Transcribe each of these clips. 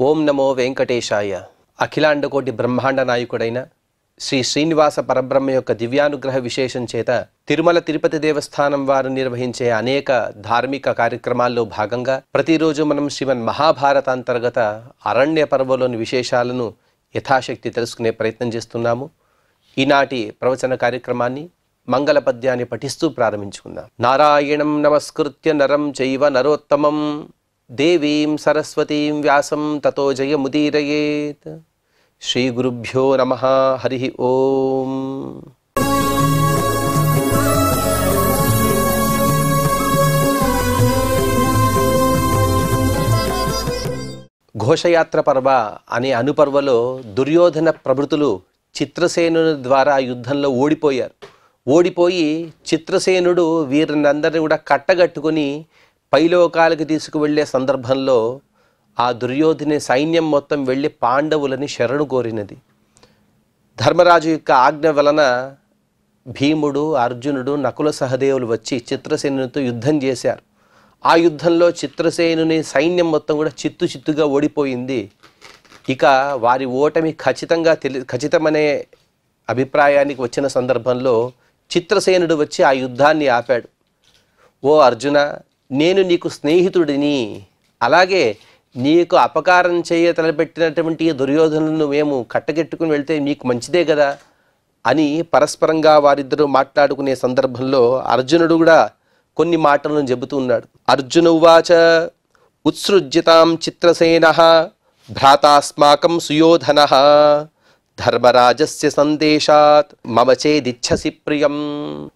ఓం నమో వెంకటేశాయ. అఖిలాండకోటి బ్రహ్మాండ నాయకుడైన శ్రీ శ్రీనివాస పరబ్రహ్మ యొక్క దివ్యానుగ్రహ విశేషం చేత తిరుమల తిరుపతి దేవస్థానం వారు నిర్వహించే అనేక ధార్మిక కార్యక్రమాల్లో భాగంగా ప్రతిరోజు మనం శ్రీమన్ మహాభారత అంతర్గత అరణ్య పర్వంలోని విశేషాలను యథాశక్తి తెలుసుకునే ప్రయత్నం చేస్తున్నాము. ఈనాటి ప్రవచన కార్యక్రమాన్ని మంగళ పద్యాన్ని పఠిస్తూ ప్రారంభించుకుందాం. నారాయణం నమస్కృత్య నరం చైవ నరోత్తమం దేవీం సరస్వతీం వ్యాసం తతో జయముదీరయేత్. శ్రీ గురుభ్యో నమః. హరి ఓం. ఘోషయాత్ర పర్వ అనే అనుపర్వలో దుర్యోధన ప్రభృతులు చిత్రసేనుని ద్వారా యుద్ధంలో ఓడిపోయి చిత్రసేనుడు వీరినందరినీ కూడా కట్టగట్టుకుని పైలోకాలకు తీసుకువెళ్లే సందర్భంలో ఆ దుర్యోధని సైన్యం మొత్తం వెళ్ళి పాండవులని శరణు కోరినది. ధర్మరాజు యొక్క ఆజ్ఞ వలన భీముడు, అర్జునుడు, నకుల సహదేవులు వచ్చి చిత్రసేనునితో యుద్ధం చేశారు. ఆ యుద్ధంలో చిత్రసేనుని సైన్యం మొత్తం కూడా చిత్తుగా ఓడిపోయింది. ఇక వారి ఓటమి ఖచ్చితమనే అభిప్రాయానికి వచ్చిన సందర్భంలో చిత్రసేనుడు వచ్చి ఆ యుద్ధాన్ని ఆపాడు. ఓ అర్జున, నేను నీకు స్నేహితుడిని, అలాగే నీకు అపకారం తలపెట్టినటువంటి దుర్యోధనులను మేము కట్టగెట్టుకుని వెళ్తే నీకు మంచిదే కదా అని పరస్పరంగా వారిద్దరూ మాట్లాడుకునే సందర్భంలో అర్జునుడు కూడా కొన్ని మాటలను చెబుతూ ఉన్నాడు. అర్జున ఉవాచ ఉత్సృజ్యతాం చిత్రసేనః భ్రాతాస్మాకం సుయోధనః ధర్మరాజస్య సందేశాత్ మమ చేదిచ్ఛసి ప్రియం.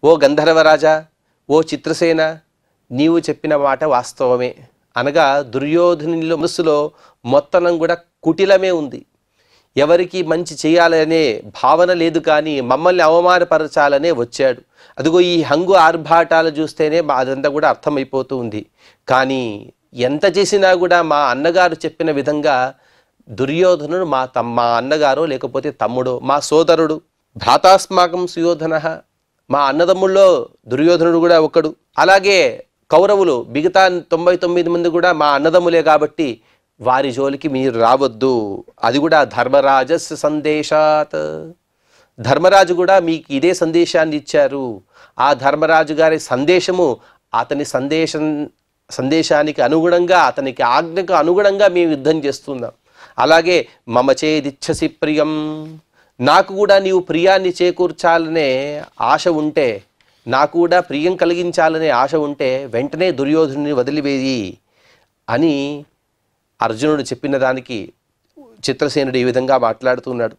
ఓ గంధర్వరాజా, ఓ చిత్రసేన, నీవు చెప్పిన మాట వాస్తవమే. అనగా దుర్యోధనుల మనసులో మొత్తం కూడా కుటిలమే ఉంది. ఎవరికి మంచి చేయాలనే భావన లేదు, కానీ మమ్మల్ని అవమానపరచాలనే వచ్చాడు. అదిగో ఈ హంగు ఆర్భాటాలు చూస్తేనే అదంతా కూడా అర్థమైపోతూ ఉంది. కానీ ఎంత చేసినా కూడా మా అన్నగారు చెప్పిన విధంగా దుర్యోధనుడు మా అన్నగారో లేకపోతే తమ్ముడో, మా సోదరుడు. భ్రాతాస్మాకం సుయోధనః, మా అన్నదమ్ముల్లో దుర్యోధనుడు కూడా ఒకడు. అలాగే కౌరవులు మిగతా 99 మంది కూడా మా అన్నదమ్ములే, కాబట్టి వారి జోలికి మీరు రావద్దు. అది కూడా ధర్మరాజస్ సందేశాత్, ధర్మరాజు కూడా మీకు ఇదే సందేశాన్ని ఇచ్చారు. ఆ ధర్మరాజు గారి సందేశము అతని సందేశానికి అనుగుణంగా, అతనికి ఆజ్ఞకు అనుగుణంగా మేము యుద్ధం చేస్తున్నాం. అలాగే మమ చేదిచ్ఛసి ప్రియం, నాకు కూడా నీవు ప్రియాన్ని చేకూర్చాలనే ఆశ ఉంటే, నాకు కూడా ప్రియం కలిగించాలనే ఆశ ఉంటే వెంటనే దుర్యోధనుని వదిలివేయి అని అర్జునుడు చెప్పిన దానికి చిత్రసేనుడు ఈ విధంగా మాట్లాడుతున్నాడు.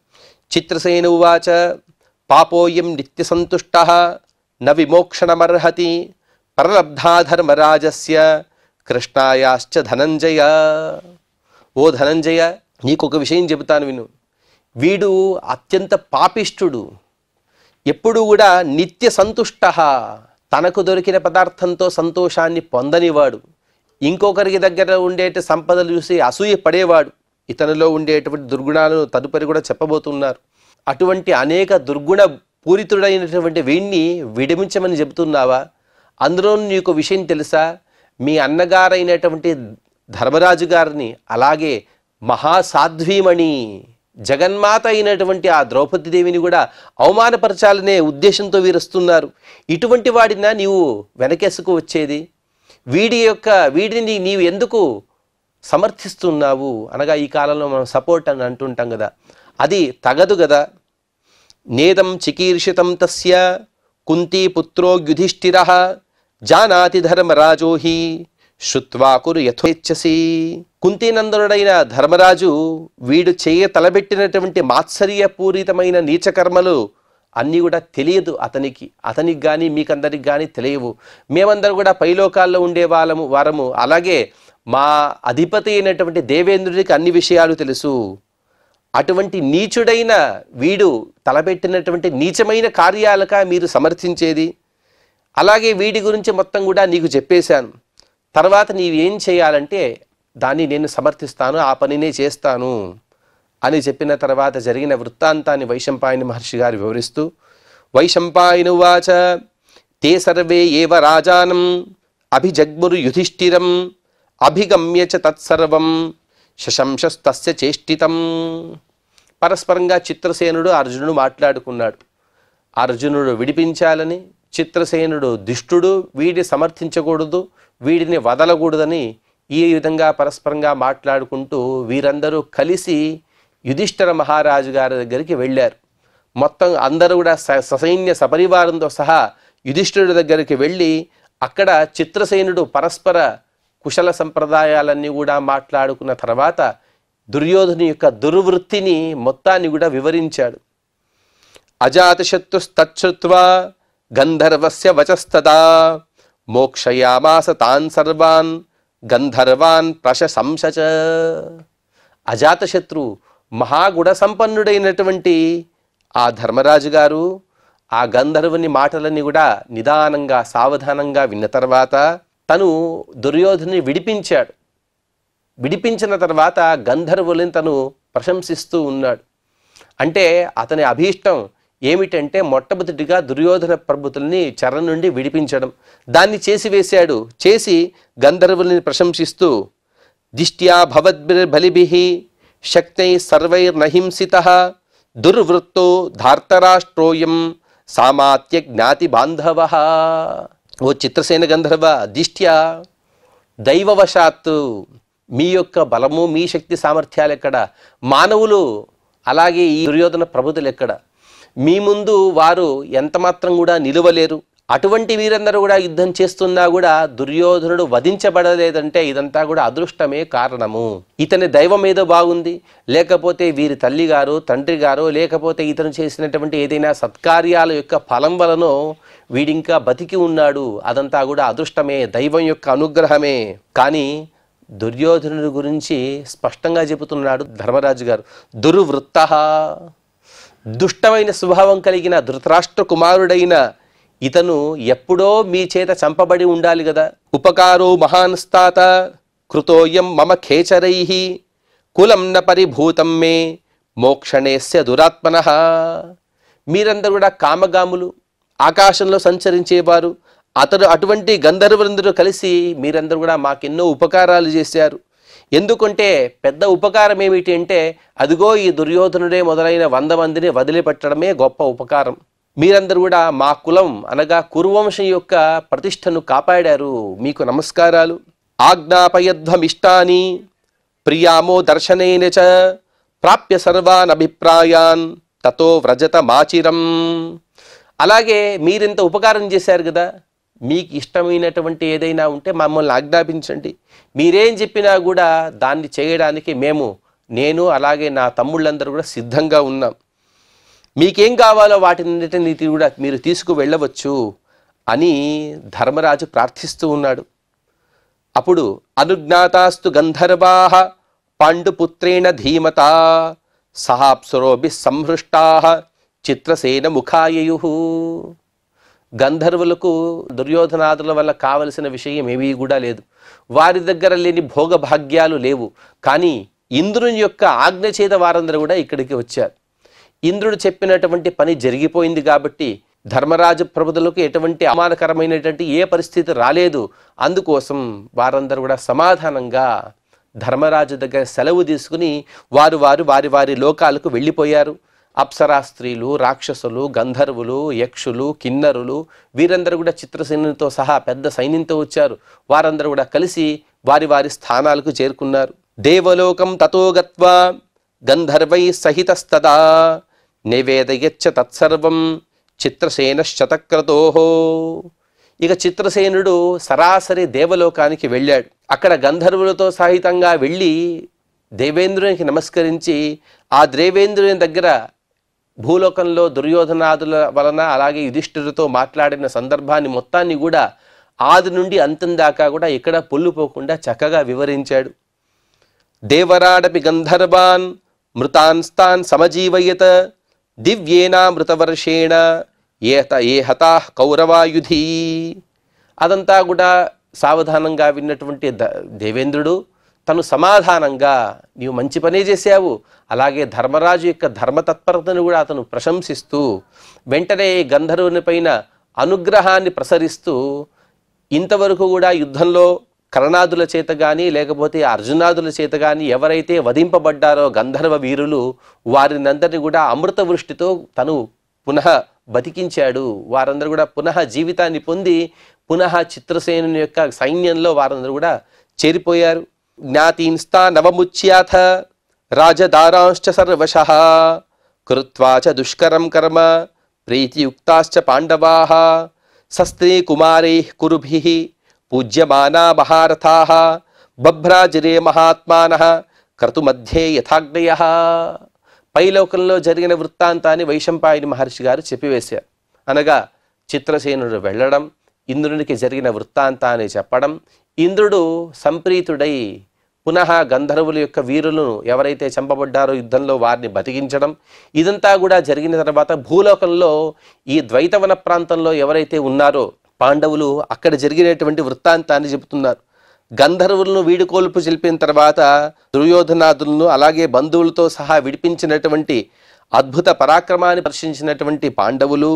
చిత్రసేన ఉవాచ పాపోయం నిత్య సంతుష్టః న విమోక్షణమర్హతి ప్రలబ్ధా ధర్మరాజస్య కృష్ణాయాశ్చ ధనంజయ. ఓ ధనంజయ, నీకొక విషయం చెబుతాను విను. వీడు అత్యంత పాపిష్ఠుడు, ఎప్పుడు కూడా నిత్య సంతుష్ట, తనకు దొరికిన పదార్థంతో సంతోషాన్ని పొందనివాడు, ఇంకొకరికి దగ్గర ఉండేటి సంపదలు చూసి అసూయ పడేవాడు. ఇతనిలో ఉండేటువంటి దుర్గుణాలను తదుపరి కూడా చెప్పబోతున్నారు. అటువంటి అనేక దుర్గుణ పూరితుడైనటువంటి వీణ్ణి విడమించమని చెబుతున్నావా? అందులో నీకు విషయం తెలుసా? మీ అన్నగారైనటువంటి ధర్మరాజు గారిని, అలాగే మహాసాధ్వీమణి జగన్మాత అయినటువంటి ఆ ద్రౌపదీదేవిని కూడా అవమానపరచాలనే ఉద్దేశంతో వీరొస్తున్నారు. ఇటువంటి వాడినా నీవు వెనకేసుకు వచ్చేది? వీడిని నీవు ఎందుకు సమర్థిస్తున్నావు? అనగా ఈ కాలంలో మనం సపోర్ట్ అని అంటుంటాం కదా, అది తగదు కదా. నేదం చికీర్షితం తస్య కుంతీ పుత్రో యుధిష్ఠిరః జానాతి ధర్మరాజో హి శ్రుత్వా కురు యథేచ్ఛసి. కుంతీనందనుడైన ధర్మరాజు వీడు తలబెట్టినటువంటి మాత్సర్యపూరితమైన నీచకర్మలు అన్నీ కూడా తెలియదు అతనికి కానీ మీకందరికి కానీ తెలియవు. మేమందరం కూడా పైలోకాల్లో ఉండే వారము, అలాగే మా అధిపతి అయినటువంటి దేవేంద్రుడికి అన్ని విషయాలు తెలుసు. అటువంటి నీచుడైన వీడు తలబెట్టినటువంటి నీచమైన కార్యాలక మీరు సమర్థించేది? అలాగే వీడి గురించి మొత్తం కూడా నీకు చెప్పేశాను. తర్వాత నీవేం చేయాలంటే దాన్ని నేను సమర్థిస్తాను, ఆ పనినే చేస్తాను అని చెప్పిన తర్వాత జరిగిన వృత్తాంతాన్ని వైశంపాయన మహర్షి గారు వివరిస్తూ, వైశంపాయనువాచ తే సర్వే ఏవ రాజానం అభిజగ్మురు యుధిష్ఠిరం అభిగమ్య చ తత్సర్వం శశంసస్తస్య చేష్టితం. పరస్పరంగా చిత్రసేనుడు అర్జునుడు మాట్లాడుకున్నాడు. అర్జునుడు విడిపించాలని, చిత్రసేనుడు దుష్టుడు, వీడిని సమర్థించకూడదు, వీడిని వదలకూడదని ఈ విధంగా పరస్పరంగా మాట్లాడుకుంటూ వీరందరూ కలిసి యుధిష్ఠిర మహారాజు గారి దగ్గరికి వెళ్ళారు. మొత్తం అందరూ కూడా ససైన్య సపరివారంతో సహా యుధిష్ఠిరుడి దగ్గరికి వెళ్ళి అక్కడ చిత్రసేనుడు పరస్పర కుశల సంప్రదాయాలన్నీ కూడా మాట్లాడుకున్న తర్వాత దుర్యోధను యొక్క దుర్వృత్తిని మొత్తాన్ని కూడా వివరించాడు. అజాతశత్రుస్తచ్చుత్వా గంధర్వస్య వచస్తదా మోక్షయామాస తాన్ సర్వాన్ గంధర్వాన్ ప్రశంసచ. అజాతశత్రు మహాగుణ సంపన్నుడైనటువంటి ఆ ధర్మరాజు గారు ఆ గంధర్వుని మాటలన్నీ కూడా నిదానంగా సావధానంగా విన్న తర్వాత తను దుర్యోధను విడిపించాడు. విడిపించిన తర్వాత గంధర్వులను తను ప్రశంసిస్తూ ఉన్నాడు. అంటే అతని అభీష్టం ఏమిటంటే మొట్టమొదటిగా దుర్యోధన ప్రభుతుల్ని చెర నుండి విడిపించడం. దాన్ని చేసివేశాడు. చేసి గంధర్వుల్ని ప్రశంసిస్తూ దిష్ట్యా భవద్భిర్బలిభిః శక్తై సర్వైర్నహింసితః దుర్వృత్తో ధార్తరాష్ట్రోయం సామాత్య జ్ఞాతి బాంధవః. ఓ చిత్రసేన గంధర్వ, దిష్ట్యా దైవవశాత్తు మీ యొక్క బలము, మీ శక్తి సామర్థ్యాలు ఎక్కడ, మానవులు అలాగే ఈ దుర్యోధన ప్రభుతులు ఎక్కడ, మీ ముందు వారు ఎంతమాత్రం కూడా నిలువలేరు. అటువంటి వీరందరూ కూడా యుద్ధం చేస్తున్నా కూడా దుర్యోధనుడు వధించబడలేదంటే ఇదంతా కూడా అదృష్టమే కారణము. ఇతని దైవం ఏదో బాగుంది, లేకపోతే వీరి తల్లి గారు, తండ్రి గారు, లేకపోతే ఇతను చేసినటువంటి ఏదైనా సత్కార్యాల యొక్క ఫలం వలనో వీడింకా బతికి ఉన్నాడు. అదంతా కూడా అదృష్టమే, దైవం యొక్క అనుగ్రహమే. కానీ దుర్యోధనుడి గురించి స్పష్టంగా చెబుతున్నాడు ధర్మరాజు గారు. దుర్వృత్తః, దుష్టమైన స్వభావం కలిగిన ధృతరాష్ట్ర కుమారుడైన ఇతను ఎప్పుడో మీ చేత చంపబడి ఉండాలి కదా. ఉపకారో మహాన్స్తాత కృతోయం మమ ఖేచరైః కులం న పరిభూతం మే మోక్షణేస్య దురాత్మనః. మీరందరూ కూడా కామగాములు, ఆకాశంలో సంచరించేవారు. అటువంటి గంధర్వులందరూ కలిసి మీరందరూ కూడా మాకెన్నో ఉపకారాలు చేశారు. ఎందుకంటే పెద్ద ఉపకారం ఏమిటి అంటే అదిగో ఈ దుర్యోధనుడే మొదలైన 100 మందిని వదిలిపెట్టడమే గొప్ప ఉపకారం. మీరందరూ కూడా మా కులం అనగా కురువంశం యొక్క ప్రతిష్టను కాపాడారు. మీకు నమస్కారాలు. ఆజ్ఞాపయధ్వమిష్టాని ప్రియామో దర్శనేన చ ప్రాప్య సర్వాన్ అభిప్రాయాన్ తతో వ్రజత మాచిరం. అలాగే మీరింత ఉపకారం చేశారు కదా, మీకు ఇష్టమైనటువంటి ఏదైనా ఉంటే మమ్మల్ని ఆజ్ఞాపించండి. మీరేం చెప్పినా కూడా దాన్ని చేయడానికి నేను అలాగే నా తమ్ముళ్ళందరూ కూడా సిద్ధంగా ఉన్నాం. మీకేం కావాలో వాటిని కూడా మీరు తీసుకు వెళ్ళవచ్చు అని ధర్మరాజు ప్రార్థిస్తూ ఉన్నాడు. అప్పుడు అనుజ్ఞాతాస్తు గంధర్వాః పాండుపుత్రేణ ధీమతా సహాప్సురోభిః సంహృష్టాః చిత్రసేన ముఖాయయుః. గంధర్వులకు దుర్యోధనాదుల వల్ల కావలసిన విషయం ఏమీ కూడా లేదు. వారి దగ్గర లేని భోగభాగ్యాలు లేవు. కానీ ఇంద్రుని యొక్క ఆజ్ఞ చేత వారందరూ కూడా ఇక్కడికి వచ్చారు. ఇంద్రుడు చెప్పినటువంటి పని జరిగిపోయింది కాబట్టి ధర్మరాజు ప్రభుతులకు ఎటువంటి అవమానకరమైనటువంటి ఏ పరిస్థితి రాలేదు. అందుకోసం వారందరూ కూడా సమాధానంగా ధర్మరాజు దగ్గర సెలవు తీసుకుని వారి లోకాలకు వెళ్ళిపోయారు. అప్సరా స్త్రీలు, రాక్షసులు, గంధర్వులు, యక్షులు, కిన్నరులు వీరందరూ కూడా చిత్రసేనుతో సహా పెద్ద సైన్యంతో వచ్చారు. వారందరూ కూడా కలిసి వారి స్థానాలకు చేరుకున్నారు. దేవలోకం తతో గత్వా గంధర్వై సహితస్తదా నివేదయచ్చ తత్సర్వం చిత్రసేనశ్చతక్రతోః. ఇక చిత్రసేనుడు సరాసరి దేవలోకానికి వెళ్ళాడు. అక్కడ గంధర్వులతో సహితంగా వెళ్ళి దేవేంద్రునికి నమస్కరించి ఆ దేవేంద్రుని దగ్గర భూలోకంలో దుర్యోధనాదుల వలన అలాగే యుధిష్ఠిరుతో మాట్లాడిన సందర్భాన్ని మొత్తాన్ని కూడా ఆది నుండి అంతం దాకా కూడా ఎక్కడ పొల్లుపోకుండా చక్కగా వివరించాడు. దేవరాడపి గంధర్వాన్ మృతాన్స్తాన్ సమజీవయత దివ్యేనా మృతవర్షేణ ఏ హతాః కౌరవాయుధి. అదంతా కూడా సావధానంగా విన్నటువంటి దేవేంద్రుడు తను సమాధానంగా నీవు మంచి పనే చేశావు, అలాగే ధర్మరాజు యొక్క ధర్మతత్పరతను కూడా అతను ప్రశంసిస్తూ వెంటనే గంధర్వుని పైన అనుగ్రహాన్ని ప్రసరిస్తూ ఇంతవరకు కూడా యుద్ధంలో కర్ణాదుల చేత కానీ లేకపోతే అర్జునాదుల చేత కానీ ఎవరైతే వధింపబడ్డారో గంధర్వ వీరులు వారినందరినీ కూడా అమృత వృష్టితో తను పునః బతికించాడు. వారందరూ కూడా పునః జీవితాన్ని పొంది పునః చిత్రసేనుని యొక్క సైన్యంలో వారందరూ కూడా చేరిపోయారు. జ్ఞాతీన్స్తా నవముచ్యాథ రాజదారాంశ్చ సర్వశః కృత్వా చ దుష్కరం కర్మ ప్రీతియుక్తాశ్చ పాండవాః శస్త్రీ కుమారైః కురుభిః పూజ్యమానా మహారథాః బభ్రాజిరే మహాత్మానః క్రతుమధ్యే యథాగ్నయః. పైలోకంలో జరిగిన వృత్తాంతాన్ని వైశంపాయని మహర్షి గారు చెప్పివేశారు. అనగా చిత్రసేనుడు వెళ్ళడం, ఇంద్రునికి జరిగిన వృత్తాంతాన్ని చెప్పడం, ఇంద్రుడు సంప్రీతుడై పునః గంధర్వుల యొక్క వీరులను ఎవరైతే చంపబడ్డారో యుద్ధంలో వారిని బతికించడం, ఇదంతా కూడా జరిగిన తర్వాత భూలోకంలో ఈ ద్వైతవన ప్రాంతంలో ఎవరైతే ఉన్నారో పాండవులు అక్కడ జరిగినటువంటి వృత్తాంతాన్ని చెబుతున్నారు. గంధర్వులను వీడుకోల్పు చెల్పిన తర్వాత దుర్యోధనాదులను అలాగే బంధువులతో సహా విడిపించినటువంటి అద్భుత పరాక్రమాన్ని ప్రదర్శించినటువంటి పాండవులు,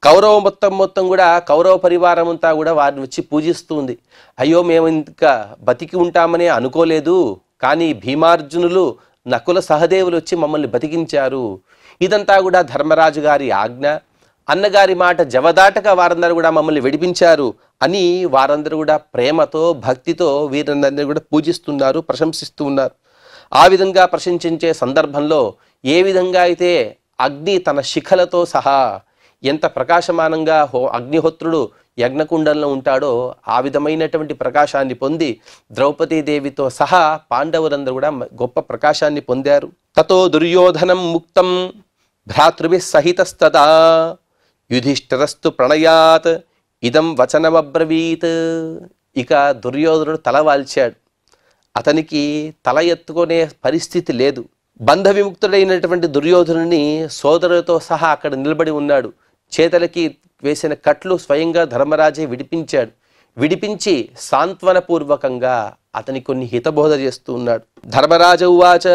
కౌరవ మొత్తం కూడా కౌరవ పరివారం అంతా కూడా వారిని వచ్చి పూజిస్తుంది. అయ్యో మేము ఇంకా బతికి ఉంటామని అనుకోలేదు, కానీ భీమార్జునులు నకుల సహదేవులు వచ్చి మమ్మల్ని బతికించారు. ఇదంతా కూడా ధర్మరాజు గారి ఆజ్ఞ, అన్నగారి మాట జవదాటక వారందరూ కూడా మమ్మల్ని విడిపించారు అని వారందరూ కూడా ప్రేమతో భక్తితో వీరందరినీ కూడా పూజిస్తున్నారు, ప్రశంసిస్తూ ఉన్నారు. ఆ విధంగా ప్రశంసించే సందర్భంలో ఏ విధంగా అయితే అగ్ని తన శిఖలతో సహా ఎంత ప్రకాశమానంగా అగ్నిహోత్రుడు యజ్ఞకుండంలో ఉంటాడో ఆ విధమైనటువంటి ప్రకాశాన్ని పొంది ద్రౌపదీదేవితో సహా పాండవులందరూ కూడా గొప్ప ప్రకాశాన్ని పొందారు. తతో దుర్యోధనం ముక్తం భ్రాతృభిః సహితస్తదా యుధిష్ఠిరస్తు ప్రణయాత్ ఇదం వచనమబ్రవీత్. ఇక దుర్యోధనుడు తల వాల్చాడు. అతనికి తల ఎత్తుకునే పరిస్థితి లేదు. బంధ విముక్తుడైనటువంటి దుర్యోధనుని సోదరులతో సహా అక్కడ నిలబడి ఉన్నాడు. చేతలకి వేసిన కట్లు స్వయంగా ధర్మరాజే విడిపించాడు. విడిపించి సాంత్వనపూర్వకంగా అతని కొన్ని హితబోధ చేస్తూ ఉన్నాడు. ధర్మరాజ ఉవాచ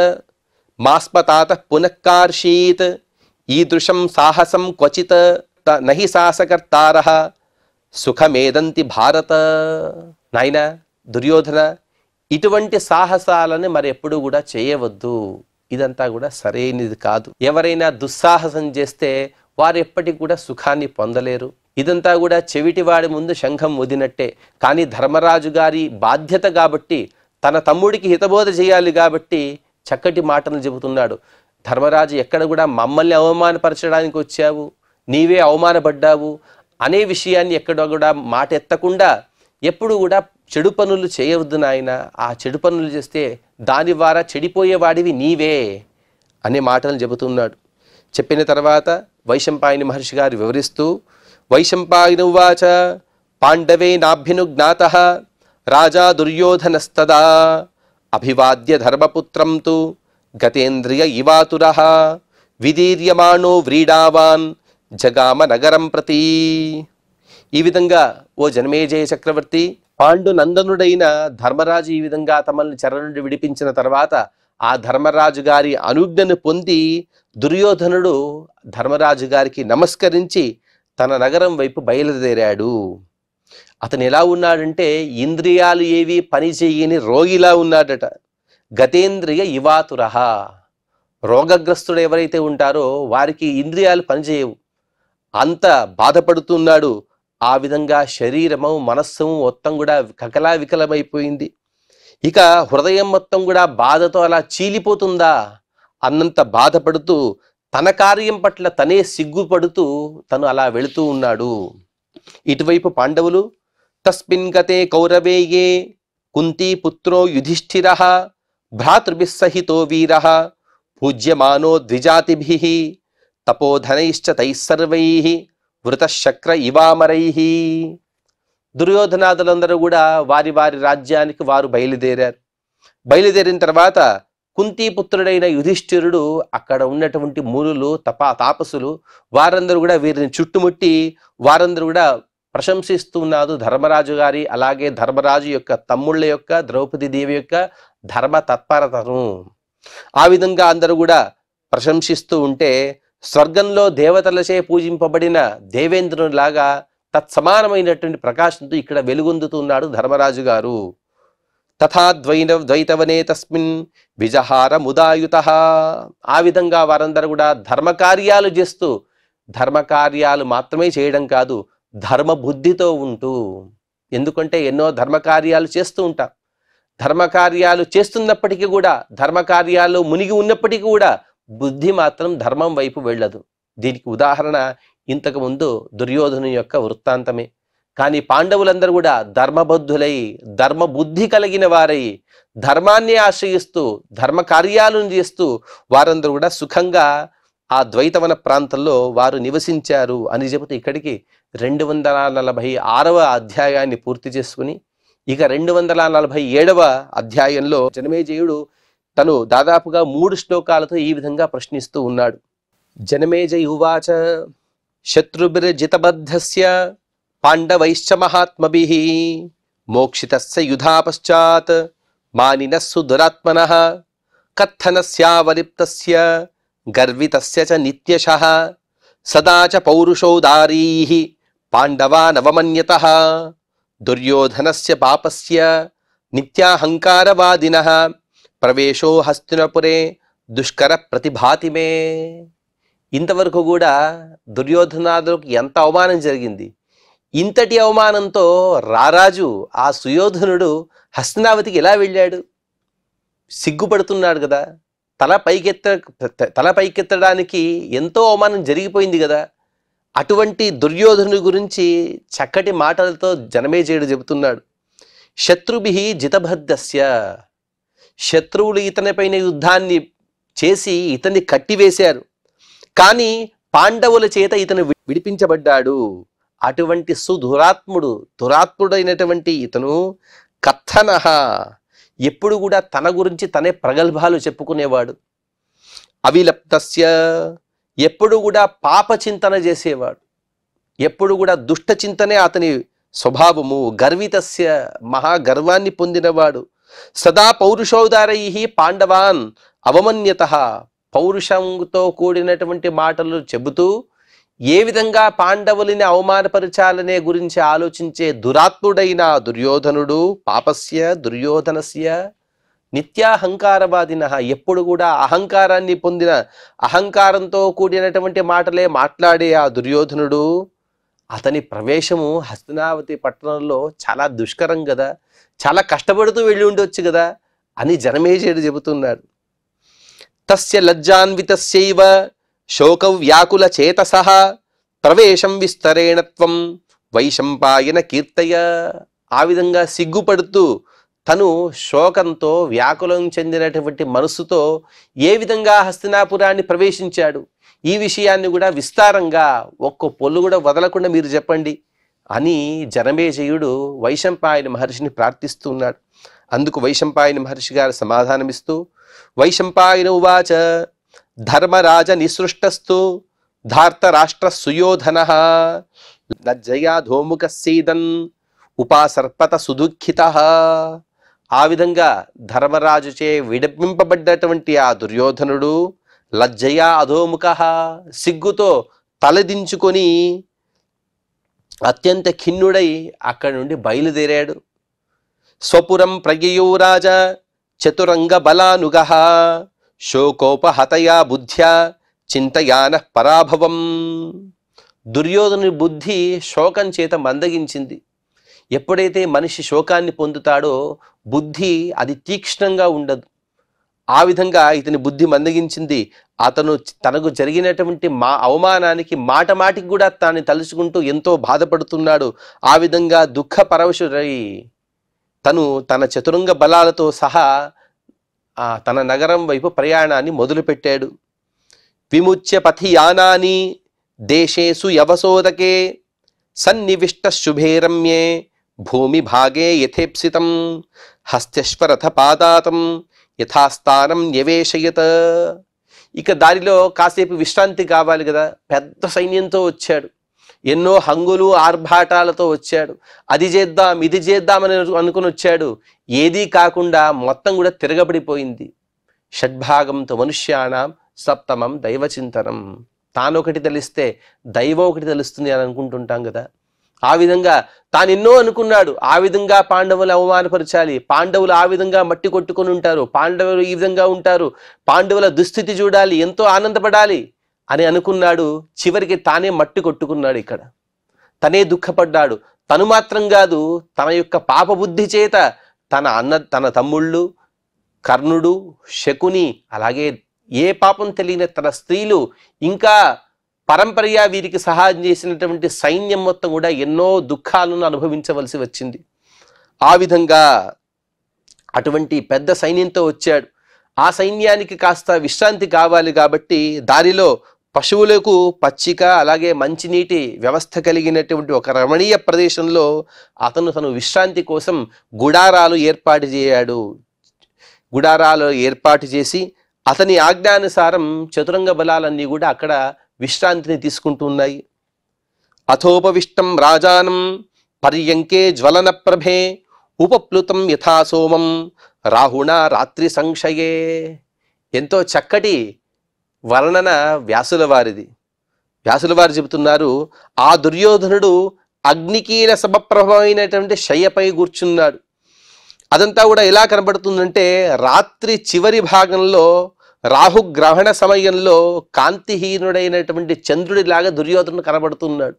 మాస్మతాత పునఃకార్షీత్ ఈదృశం సాహసం క్వచిత్ నహి సాహసకర్తారః సుఖమేదంతి భారత. నాయన దుర్యోధన, ఇటువంటి సాహసాలను మరి ఎప్పుడు కూడా చేయవద్దు. ఇదంతా కూడా సరైనది కాదు. ఎవరైనా దుస్సాహసం చేస్తే వారు ఎప్పటికి కూడా సుఖాన్ని పొందలేరు. ఇదంతా కూడా చెవిటివాడి ముందు శంఖం ఊదినట్టే. కానీ ధర్మరాజు గారి బాధ్యత కాబట్టి, తన తమ్ముడికి హితబోధ చేయాలి కాబట్టి చక్కటి మాటలు చెబుతున్నాడు. ధర్మరాజు ఎక్కడ కూడా మమ్మల్ని అవమానపరచడానికి వచ్చావు, నీవే అవమానపడ్డావు అనే విషయాన్ని ఎక్కడ కూడా మాట ఎత్తకుండా ఎప్పుడు కూడా చెడు పనులు చేయవద్దు నాయన. ఆ చెడు పనులు చేస్తే దాని ద్వారా చెడిపోయేవాడివి నీవే అనే మాటలు చెబుతున్నాడు. చెప్పిన తర్వాత వైశంపాయని మహర్షి గారు వివరిస్తూ వైశంపాయన ఉవాచ పాండవే నాభ్యనుజ్ఞాతః రాజా దుర్యోధనస్తదా అభివాద్య ధర్మపుత్రం తు గతేంద్రియ ఇవాతురః విదీర్యమాణో వ్రీడావాన్ జగామ నగరం ప్రతి. ఈ విధంగా ఓ జనమేజయ చక్రవర్తి, పాండు నందనుడైన ధర్మరాజు ఈ విధంగా తమల్ని చెర నుండి విడిపించిన తర్వాత ఆ ధర్మరాజు గారి అనుజ్ఞను పొంది దుర్యోధనుడు ధర్మరాజు గారికి నమస్కరించి తన నగరం వైపు బయలుదేరాడు. అతను ఎలా ఉన్నాడంటే ఇంద్రియాలు ఏవి పని చేయని రోగిలా ఉన్నాడట. గతేంద్రియ ఇవాతురః, రోగగ్రస్తుడు ఎవరైతే ఉంటారో వారికి ఇంద్రియాలు పనిచేయవు, అంత బాధపడుతున్నాడు. ఆ విధంగా శరీరము మనస్సు మొత్తం కూడా కకలా వికలమైపోయింది. ఇక హృదయం మొత్తం కూడా బాధతో అలా చీలిపోతుందా అన్నంత బాధపడుతూ తన కార్యం పట్ల తనే సిగ్గుపడుతూ తను అలా వెళుతూ ఉన్నాడు. ఇటువైపు పాండవులు తస్మిన్ గతే కౌరవేయే కుంతీ పుత్రో యుధిష్ఠిరః భ్రాతృభిః సహితో వీరః పూజ్యమానో ద్విజాతిభిః తపోధనైశ్చ తైః సర్వైః వృతశక్ర ఇవామరైః. దుర్యోధనాదులందరూ కూడా వారి వారి రాజ్యానికి వారు బయలుదేరారు. బయలుదేరిన తర్వాత కుంతీపుత్రుడైన యుధిష్ఠిరుడు అక్కడ ఉన్నటువంటి మునులు తాపసులు వారందరూ కూడా వీరిని చుట్టుముట్టి వారందరూ కూడా ప్రశంసిస్తున్నారు ధర్మరాజు గారి అలాగే ధర్మరాజు యొక్క తమ్ముళ్ళ యొక్క ద్రౌపది దేవి యొక్క ధర్మ తత్పరతను. ఆ విధంగా అందరూ కూడా ప్రశంసిస్తూ ఉంటే స్వర్గంలో దేవతలచే పూజింపబడిన దేవేంద్రునిలాగా తత్సమానమైనటువంటి ప్రకాశంతో ఇక్కడ వెలుగొందుతున్నాడు ధర్మరాజు గారు తథా ద్వైతవనే తస్మిన్ విజహార ముదాయుతః. ఆ విధంగా వారందరూ కూడా ధర్మకార్యాలు చేస్తూ, ధర్మకార్యాలు మాత్రమే చేయడం కాదు, ధర్మ బుద్ధితో ఉంటూ. ఎందుకంటే ఎన్నో ధర్మకార్యాలు చేస్తూ ఉంటాం. ధర్మకార్యాలు చేస్తున్నప్పటికీ కూడా, ధర్మకార్యాలు మునిగి ఉన్నప్పటికీ కూడా బుద్ధి మాత్రం ధర్మం వైపు వెళ్ళదు. దీనికి ఉదాహరణ ఇంతకు ముందు దుర్యోధను యొక్క వృత్తాంతమే. కానీ పాండవులందరూ కూడా ధర్మబద్ధులై, ధర్మ బుద్ధి కలిగిన వారై, ధర్మాన్ని ఆశ్రయిస్తూ, ధర్మ కార్యాలను చేస్తూ వారందరూ కూడా సుఖంగా ఆ ద్వైతవన ప్రాంతంలో వారు నివసించారు అని చెబుతూ ఇక్కడికి 246వ అధ్యాయాన్ని పూర్తి చేసుకుని, ఇక 247వ అధ్యాయంలో జనమేజయుడు తను దాదాపుగా 3 శ్లోకాలతో ఈ విధంగా ప్రశ్నిస్తూ ఉన్నాడు. జనమేజయ ఉవాచ శత్రుభిర్జితబద్ధస్య పాండవైశ్చ మహాత్మభిః మోక్షితస్య యుధా పశ్చాత్ మానినస్సు దురాత్మనః కథనస్యావలిప్తస్య గర్వితస్య చ నిత్యశః సదా చ పౌరుషోదారీః పాండవానవమన్యతః దుర్యోధనస్య పాపస్య నిత్యాహంకారవాదినః ప్రవేశో హస్తినపురే దుష్కర ప్రతిభాతి మే. ఇంతవరకు కూడా దుర్యోధనాదులకు ఎంత అవమానం జరిగింది. ఇంతటి అవమానంతో రారాజు ఆ సుయోధనుడు హస్తినావతికి ఎలా వెళ్ళాడు? సిగ్గుపడుతున్నాడు కదా. తల పైకెత్తడానికి ఎంతో అవమానం జరిగిపోయింది కదా. అటువంటి దుర్యోధనుడి గురించి చక్కటి మాటలతో జనమేజయుడు చెబుతున్నాడు. శత్రుభిః జితబద్ధస్య, శత్రువులు ఇతనిపైన యుద్ధాన్ని చేసి ఇతన్ని కట్టివేశారు. కానీ పాండవుల చేత ఇతను విడిపించబడ్డాడు. అటువంటి దురాత్ముడైనటువంటి ఇతను కథనః, ఎప్పుడు కూడా తన గురించి తనే ప్రగల్భాలు చెప్పుకునేవాడు. అవిలప్తస్య, ఎప్పుడు కూడా పాప చింతన చేసేవాడు. ఎప్పుడు కూడా దుష్ట చింతనే అతని స్వభావము. గర్వితస్య, మహాగర్వాన్ని పొందినవాడు. సదా పౌరుషోదారైః పాండవాన్ అవమన్యతః, పౌరుషంతో కూడినటువంటి మాటలు చెబుతూ ఏ విధంగా పాండవులని అవమానపరచాలనే గురించి ఆలోచించే దురాత్ముడైన దుర్యోధనుడు, పాపస్య దుర్యోధనస్య నిత్యాహంకారవాదినః, ఎప్పుడు కూడా అహంకారాన్ని పొందిన, అహంకారంతో కూడినటువంటి మాటలే మాట్లాడే ఆ దుర్యోధనుడు, అతని ప్రవేశము హస్తినావతి పట్టణంలో చాలా దుష్కరం కదా, చాలా కష్టపడుతూ వెళ్ళి ఉండొచ్చు కదా అని జనమేజయుడు చెబుతున్నాడు. తస్య లజ్జాన్వితస్యైవ శోక వ్యాకుల చేతసః ప్రవేశం విస్తరేణ త్వం వైశంపాయన కీర్తయ. ఆ విధంగా సిగ్గుపడుతూ తను శోకంతో వ్యాకులం చెందినటువంటి మనసుతో ఏ విధంగా హస్తినాపురాన్ని ప్రవేశించాడు, ఈ విషయాన్ని కూడా విస్తారంగా ఒక్క పొల్లు కూడా వదలకుండా మీరు చెప్పండి అని జనమేజయుడు వైశంపాయన మహర్షిని ప్రార్థిస్తున్నాడు. అందుకు వైశంపాయన మహర్షి గారు సమాధానమిస్తూ, వైశంపాయన ఉవాచ ధర్మరాజ నిసృష్టస్తు ధార్తరాష్ట్ర సుయోధనః లజ్జయా ధోముఖ సీదన్ ఉపాసర్పత సుదుఃఖితః. ఆ విధంగా ధర్మరాజుచే విడిపింపబడ్డటువంటి ఆ దుర్యోధనుడు లజ్జయా అధోముఖః, సిగ్గుతో తలదించుకొని అత్యంత ఖిన్నుడై అక్కడి నుండి బయలుదేరాడు. స్వపురం ప్రయయో రాజా చతురంగ బలానుగః శోకోపహతయా బుద్ధ్యా చింతయాన పరాభవం. దుర్యోధనుని బుద్ధి శోకం చేత మందగించింది. ఎప్పుడైతే మనిషి శోకాన్ని పొందుతాడో బుద్ధి అది తీక్ష్ణంగా ఉండదు. ఆ విధంగా ఇతని బుద్ధి మందగించింది. అతను తనకు జరిగినటువంటి అవమానానికి మాటికి కూడా తాను తలుచుకుంటూ ఎంతో బాధపడుతున్నాడు. ఆ విధంగా దుఃఖ పరవశుడై తను తన చతురంగ బలాలతో సహా తన నగరం వైపు ప్రయాణాన్ని మొదలుపెట్టాడు. విముచ్య పథియానాని దేశేషు యవసోదకే సన్నివిష్ట శుభే రమ్యే భూమి భాగే యథేప్సితం హస్త్యశ్వరథ పాదాతం యథాస్థానం యవేశయత. ఇక దారిలో కాసేపు విశ్రాంతి కావాలి కదా, పెద్ద సైన్యంతో వచ్చాడు. ఎన్నో హంగులు ఆర్భాటాలతో వచ్చాడు. అది చేద్దాం ఇది చేద్దామని అనుకుని వచ్చాడు. ఏదీ కాకుండా మొత్తం కూడా తిరగబడిపోయింది. షడ్భాగంతో మనుష్యాణం సప్తమం దైవచింతనం. తానొకటి తెలిస్తే దైవం ఒకటి తెలుస్తుంది అని అనుకుంటుంటాం కదా. ఆ విధంగా తానెన్నో అనుకున్నాడు, ఆ విధంగా పాండవులు అవమానపరచాలి, పాండవులు ఆ విధంగా మట్టి కొట్టుకొని ఉంటారు, పాండవులు ఈ విధంగా ఉంటారు, పాండవుల దుస్థితి చూడాలి, ఎంతో ఆనందపడాలి అని అనుకున్నాడు. చివరికి తానే మట్టి కొట్టుకున్నాడు. ఇక్కడ తనే దుఃఖపడ్డాడు. తను మాత్రం కాదు, తన యొక్క పాపబుద్ధి చేత తన తమ్ముళ్ళు కర్ణుడు, శకుని, అలాగే ఏ పాపం తెలియని తన స్త్రీలు, ఇంకా పరంపరగా వీరికి సహాయం చేసినటువంటి సైన్యం మొత్తం కూడా ఎన్నో దుఃఖాలను అనుభవించవలసి వచ్చింది. ఆ విధంగా అటువంటి పెద్ద సైన్యంతో వచ్చాడు. ఆ సైన్యానికి కాస్త విశ్రాంతి కావాలి కాబట్టి దారిలో పశువులకు పచ్చిక, అలాగే మంచినీటి వ్యవస్థ కలిగినటువంటి ఒక రమణీయ ప్రదేశంలో తను విశ్రాంతి కోసం గుడారాలు ఏర్పాటు చేసి అతని ఆజ్ఞానుసారం చతురంగ బలాలన్నీ కూడా అక్కడ విశ్రాంతిని తీసుకుంటున్నాయి. అథోపవిష్టం రాజానం పర్యంకే జ్వలన ప్రభే ఉపప్లుతం యథాసోమం రాహుణ రాత్రి సంశయే. ఎంతో చక్కటి వర్ణన వ్యాసుల వారిది. వ్యాసుల వారు చెబుతున్నారు, ఆ దుర్యోధనుడు అగ్నికీల సమప్రభమైనటువంటి శయ్యపై కూర్చున్నాడు. అదంతా కూడా ఎలా కనబడుతుందంటే, రాత్రి చివరి భాగంలో రాహుగ్రహణ సమయంలో కాంతిహీనుడైనటువంటి చంద్రుడిలాగా దుర్యోధనుడు కనబడుతున్నాడు.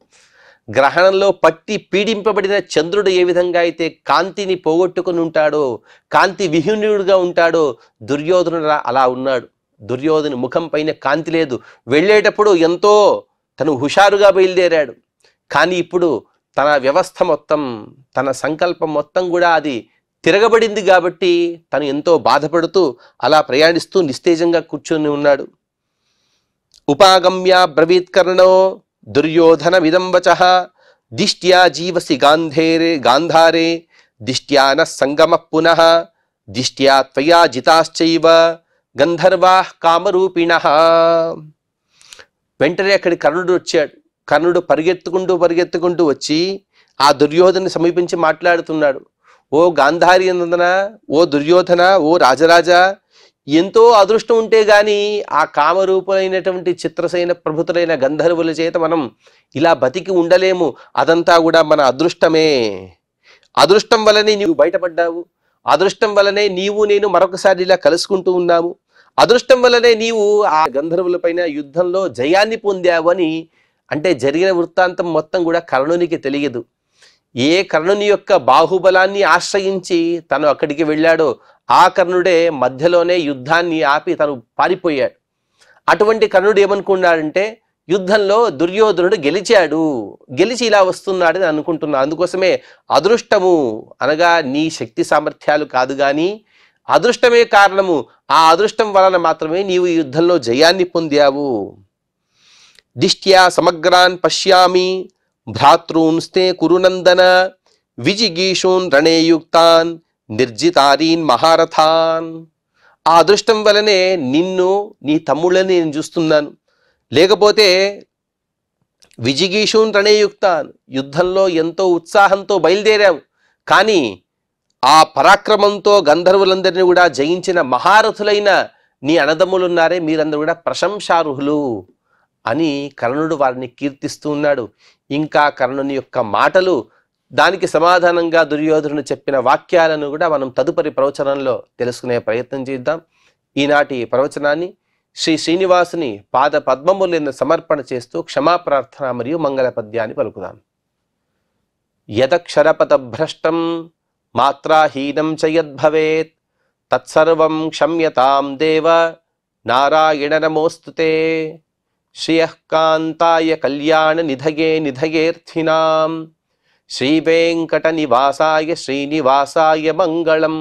గ్రహణంలో పట్టి పీడింపబడిన చంద్రుడు ఏ విధంగా అయితే కాంతిని పోగొట్టుకుని ఉంటాడో, కాంతి విహీనుడుగా ఉంటాడో, దుర్యోధనుడు అలా ఉన్నాడు. దుర్యోధను ముఖం పైన కాంతి లేదు. వెళ్ళేటప్పుడు ఎంతో తను హుషారుగా బయలుదేరాడు. కానీ ఇప్పుడు తన వ్యవస్థ మొత్తం, తన సంకల్పం మొత్తం కూడా అది తిరగబడింది కాబట్టి తను ఎంతో బాధపడుతూ అలా ప్రయాణిస్తూ నిస్తేజంగా కూర్చొని ఉన్నాడు. ఉపాగమ్య బ్రవీత్కర్ణో దుర్యోధనమిదం వచః దిష్ట్యా జీవసి గాంధారే దిష్ట్యా న సంగమ పునః దిష్ట్యా త్వయా జితాశ్చైవ గంధర్వాః కామరూపిణః. వెంటనే అక్కడి కర్ణుడు వచ్చాడు. కర్ణుడు పరిగెత్తుకుంటూ వచ్చి ఆ దుర్యోధను సమీపించి మాట్లాడుతున్నాడు. ఓ గాంధారి నందన, ఓ దుర్యోధన, ఓ రాజరాజా, ఎంతో అదృష్టం ఉంటే గాని ఆ కామరూపులైనటువంటి చిత్రసేన ప్రభుతులైన గంధర్వుల చేత మనం ఇలా బతికి ఉండలేము. అదంతా కూడా మన అదృష్టమే. అదృష్టం వల్లనే నీవు బయటపడ్డావు. అదృష్టం వల్లనే నీవు నేను మరొకసారి ఇలా కలుసుకుంటూ ఉన్నాము. అదృష్టం వల్లనే నీవు ఆ గంధర్వుల పైన యుద్ధంలో జయాన్ని పొందావు అని అంటే జరిగిన వృత్తాంతం మొత్తం కూడా కర్ణునికి తెలియదు. ఏ కర్ణుని యొక్క బాహుబలాన్ని ఆశ్రయించి తను అక్కడికి వెళ్ళాడో ఆ కర్ణుడే మధ్యలోనే యుద్ధాన్ని ఆపి తను పారిపోయాడు. అటువంటి కర్ణుడు ఏమనుకున్నాడంటే, యుద్ధంలో దుర్యోధనుడు గెలిచి ఇలా వస్తున్నాడని అనుకుంటున్నాడు. అందుకోసమే అదృష్టము అనగా నీ శక్తి సామర్థ్యాలు కాదు కానీ అదృష్టమే కారణము. ఆ అదృష్టం వలన మాత్రమే నీవు ఈ యుద్ధంలో జయాన్ని పొందావు. దిష్ట్యా సమగ్రాన్ పశ్యామి భ్రాతృంస్తే కురునందన విజిగీషూన్ రణేయుక్తాన్ నిర్జితారీన్ మహారథాన్. ఆ అదృష్టం వలనే నిన్ను, నీ తమ్ముళ్ళని నేను చూస్తున్నాను. లేకపోతే విజిగీషూన్ రణేయుక్తాన్, యుద్ధంలో ఎంతో ఉత్సాహంతో బయలుదేరావు. కానీ ఆ పరాక్రమంతో గంధర్వులందరినీ కూడా జయించిన మహారథులైన నీ అన్నదమ్ములున్నారే, మీరందరూ కూడా ప్రశంసార్హులు అని కర్ణుడు వారిని కీర్తిస్తూ ఉన్నాడు. ఇంకా కర్ణుని యొక్క మాటలు, దానికి సమాధానంగా దుర్యోధనుడు చెప్పిన వాక్యాలను కూడా మనం తదుపరి ప్రవచనంలో తెలుసుకునే ప్రయత్నం చేద్దాం. ఈనాటి ప్రవచనాన్ని శ్రీ శ్రీనివాసుని పాద పద్మములను సమర్పణ చేస్తూ క్షమాప్రార్థన మరియు మంగళ పద్యాన్ని పలుకుదాం. యదక్షరపద భ్రష్టం మాత్రాహీనం చ యద్భవేత్ తత్సర్వం క్షమ్యతాం దేవ నారాయణ నమోస్తుతే. శ్రియః కాంతాయ కళ్యాణ నిధయేర్థినాం శ్రీవేంకట నివాసాయ శ్రీనివాసాయ మంగళం.